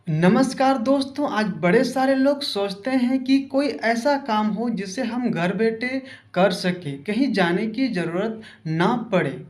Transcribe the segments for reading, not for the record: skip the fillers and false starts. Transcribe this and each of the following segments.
नमस्कार दोस्तों, आज बड़े सारे लोग सोचते हैं कि कोई ऐसा काम हो जिसे हम घर बैठे कर सकें, कहीं जाने की ज़रूरत ना पड़े।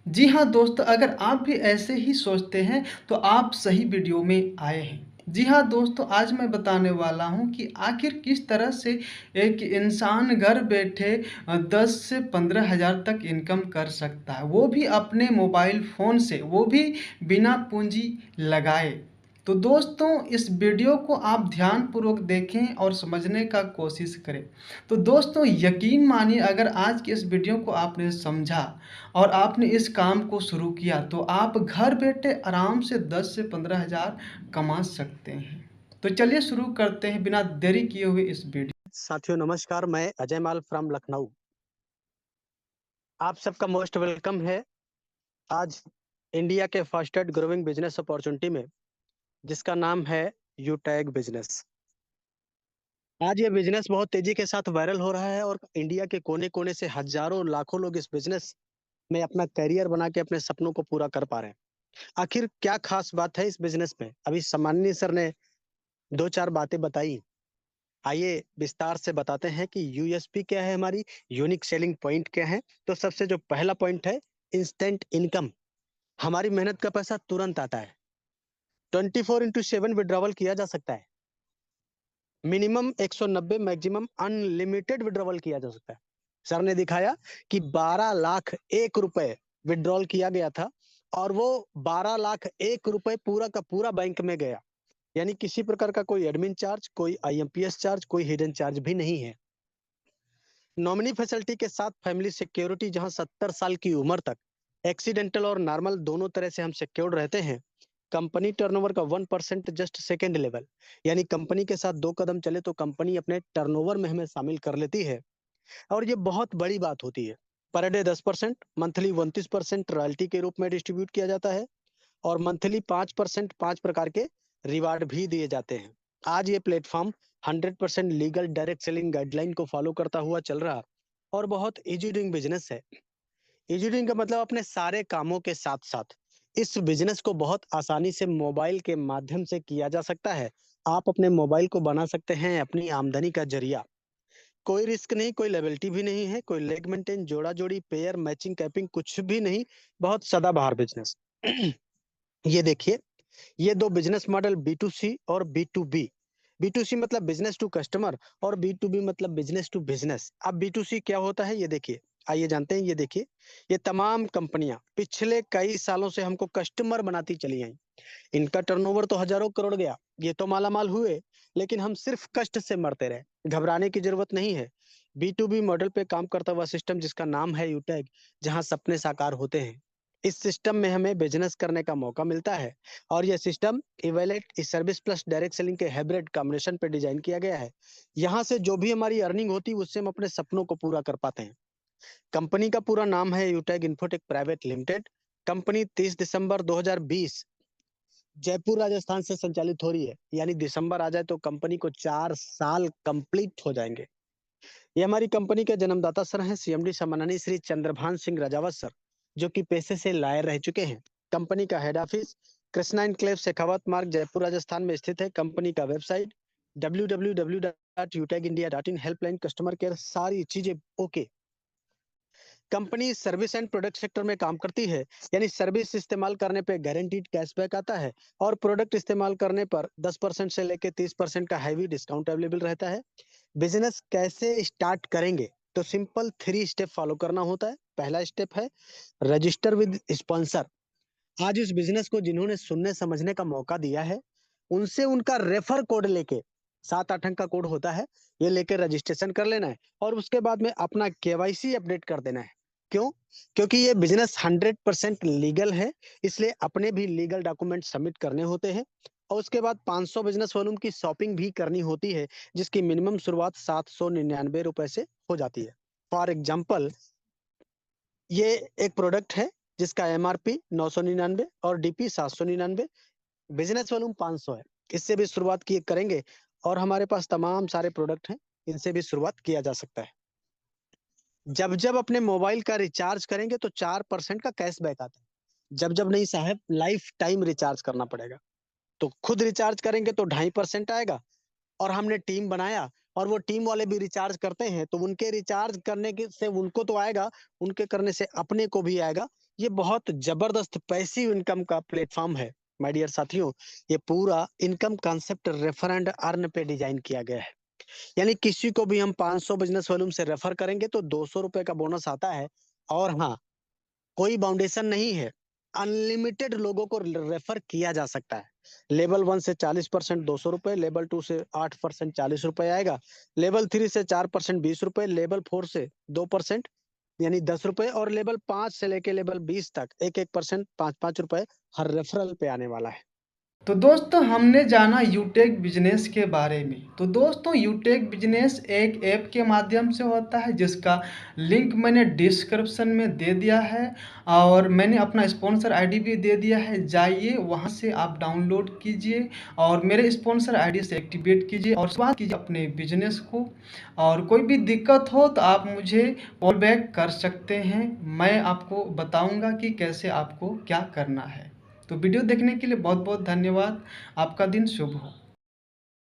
जी हाँ दोस्तों, अगर आप भी ऐसे ही सोचते हैं तो आप सही वीडियो में आए हैं। जी हाँ दोस्तों, आज मैं बताने वाला हूँ कि आखिर किस तरह से एक इंसान घर बैठे 10 से 15 हज़ार तक इनकम कर सकता है, वो भी अपने मोबाइल फ़ोन से, वो भी बिना पूंजी लगाए। तो दोस्तों, इस वीडियो को आप ध्यानपूर्वक देखें और समझने का कोशिश करें। तो दोस्तों, यकीन मानिए, अगर आज की इस वीडियो को आपने समझा और आपने इस काम को शुरू किया तो आप घर बैठे आराम से 10 से 15 हज़ार कमा सकते हैं। तो चलिए शुरू करते हैं बिना देरी किए हुए इस वीडियो। साथियों नमस्कार। मैं अजय माल फ्रॉम लखनऊ। आप सबका मोस्ट वेलकम है आज इंडिया के फास्टेस्ट ग्रोइंग बिजनेस अपॉर्चुनिटी में, जिसका नाम है यूटैग बिजनेस। आज ये बिजनेस बहुत तेजी के साथ वायरल हो रहा है और इंडिया के कोने कोने से हजारों लाखों लोग इस बिजनेस में अपना करियर बना के अपने सपनों को पूरा कर पा रहे हैं। आखिर क्या खास बात है इस बिजनेस में? अभी सम्माननीय सर ने दो चार बातें बताई। आइए विस्तार से बताते हैं कि यूएसपी क्या है, हमारी यूनिक सेलिंग पॉइंट क्या है। तो सबसे जो पहला पॉइंट है, इंस्टेंट इनकम। हमारी मेहनत का पैसा तुरंत आता है। 24x7 विड्रॉवल किया जा सकता है। मिनिमम 190, मैक्सिमम अनलिमिटेड विड्रॉवल किया जा सकता है। सर ने दिखाया कि 12 लाख 1 रुपए विड्रॉल किया गया था और वो 12 लाख 1 रुपए पूरा का पूरा बैंक में गया। यानी किसी प्रकार का कोई एडमिन चार्ज, कोई आईएमपीएस चार्ज, कोई हिडन चार्ज भी नहीं है। नॉमिनी फैसिलिटी के साथ फैमिली सिक्योरिटी, जहां 70 साल की उम्र तक एक्सीडेंटल और नॉर्मल दोनों तरह से हम सिक्योर्ड रहते हैं। कंपनी टर्नओवर का 1% जस्ट सेकेंड लेवल, यानी कंपनी के साथ दो कदम चले तो कंपनी अपने टर्नओवर में हमें शामिल कर लेती है। और ये बहुत बड़ी बात होती है। पर डे 10%, मंथली 29% रॉयल्टी के रूप में डिस्ट्रीब्यूट किया जाता है और मंथली 5% 5 प्रकार के रिवार्ड भी दिए जाते हैं। आज ये platform 100% legal direct selling guideline को फॉलो करता हुआ चल रहा और बहुत इजी डूइंग बिजनेस है। इजी डूइंग का मतलब अपने सारे कामों के साथ साथ इस बिजनेस को बहुत आसानी से मोबाइल के माध्यम से किया जा सकता है। आप अपने मोबाइल को बना सकते हैं अपनी आमदनी का जरिया। कोई रिस्क नहीं, कोई लेबिलिटी भी नहीं है, कोई लेग मेंटेन, जोड़ा जोड़ी, पेयर मैचिंग, कैपिंग, कुछ भी नहीं। बहुत सदाबहार बिजनेस। ये देखिए, ये दो business model, B to C और B to B. B to C मतलब बिजनेस टू कस्टमर और बी टू बी मतलब बिजनेस टू बिजनेस। अब बी टू सी क्या होता है ये देखिए, आइए जानते हैं। ये देखिए, ये तमाम कंपनियां पिछले कई सालों से हमको कस्टमर बनाती चली आई। इनका टर्नओवर तो हजारों करोड़ गया, ये तो मालामाल हुए, लेकिन हम सिर्फ कष्ट से मरते रहे। घबराने की जरूरत नहीं है। बी टू बी मॉडल पे काम करता हुआ सिस्टम जिसका नाम है यूटैग, जहां सपने साकार होते हैं। इस सिस्टम में हमें बिजनेस करने का मौका मिलता है और यह system evaluate service plus direct selling के हाइब्रिड कॉम्बिनेशन पे डिजाइन किया गया है। यहाँ से जो भी हमारी अर्निंग होती है उससे हम अपने सपनों को पूरा कर पाते हैं। कंपनी का पूरा नाम है यूटैग इन्फोटेक प्राइवेट लिमिटेड। कंपनी 30 दिसंबर 2020 जयपुर राजस्थान से संचालित हो रही है। यानी दिसंबर आ जाए तो कंपनी को 4 साल कंप्लीट हो जाएंगे। ये हमारी कंपनी के जन्मदाता सर हैं, सीएमडी सम्माननीय श्री चंद्रभान सिंह राजावत सर, जो कि पेशे से लायर रह चुके हैं। कंपनी का head office Krishna enclave Shekhawat मार्ग जयपुर राजस्थान में स्थित है। कंपनी का website www.utechindia.in, helpline, customer care, सारी चीजें okay. Company service and product sector में काम करती है। यानी सर्विस इस्तेमाल करने पे गारंटीड कैशबैक आता है और प्रोडक्ट इस्तेमाल करने पर 10% से लेकर 30% का हैवी डिस्काउंट अवेलेबल रहता है। बिजनेस कैसे स्टार्ट करेंगे? तो सिंपल 3 स्टेप फॉलो करना होता है। पहला स्टेप है रजिस्टर विद स्पॉन्सर। आज इस बिजनेस को जिन्होंने सुनने समझने का मौका दिया है, उनसे उनका रेफर कोड लेके, 7 8 अंक का कोड होता है, ये लेके रजिस्ट्रेशन कर लेना है और उसके बाद में अपना केवाईसी अपडेट कर देना है। क्यों? क्योंकि ये बिजनेस 100% लीगल है, इसलिए अपने भी लीगल डॉक्यूमेंट सबमिट करने होते हैं। और उसके बाद 500 बिजनेस वॉल्यूम की शॉपिंग भी करनी होती है, जिसकी मिनिमम शुरुआत 799 रुपए से हो जाती है। फॉर एग्जाम्पल, ये एक प्रोडक्ट है जिसका एमआरपी 999 और डीपी 799, बिजनेस वॉल्यूम 500 है। इससे भी शुरुआत किए करेंगे और हमारे पास तमाम सारे प्रोडक्ट हैं, इनसे भी शुरुआत किया जा सकता है। जब जब अपने मोबाइल का रिचार्ज करेंगे तो 4% का कैशबैक आता है। जब जब नहीं साहब, लाइफ टाइम रिचार्ज करना पड़ेगा। तो खुद रिचार्ज करेंगे तो 2.5% आएगा, और हमने टीम बनाया और वो टीम वाले भी रिचार्ज करते हैं, तो उनके रिचार्ज करने के से उनको तो आएगा, उनके करने से अपने को भी आएगा। ये बहुत जबरदस्त पैसिव इनकम का प्लेटफॉर्म है माय डियर साथियों। ये पूरा income concept refer and earn पे डिजाइन किया गया है। यानी किसी को भी हम 500 बिजनेस वॉल्यूम से रेफर करेंगे तो 200 रुपए का बोनस आता है। और हाँ, कोई बाउंडेशन नहीं है, अनलिमिटेड लोगों को रेफर किया जा सकता है। लेवल 1 से 40% 200 रुपए, लेवल 2 से 8% 40 रुपए आएगा, लेवल 3 से 4% 20 रुपए, लेवल 4 से 2% यानी 10 रुपए, और लेवल 5 से लेके लेवल 20 तक 1-1% 5-5 रुपए हर रेफरल पे आने वाला है। तो दोस्तों हमने जाना यूटेक बिजनेस के बारे में। तो दोस्तों यूटेक बिजनेस एक ऐप के माध्यम से होता है जिसका लिंक मैंने डिस्क्रिप्शन में दे दिया है, और मैंने अपना स्पॉन्सर आईडी भी दे दिया है। जाइए वहां से आप डाउनलोड कीजिए और मेरे स्पॉन्सर आईडी से एक्टिवेट कीजिए और शुरुआत कीजिए अपने बिजनेस को। और कोई भी दिक्कत हो तो आप मुझे कॉल बैक कर सकते हैं, मैं आपको बताऊंगा कि कैसे आपको क्या करना है। तो वीडियो देखने के लिए बहुत बहुत धन्यवाद। आपका दिन शुभ हो।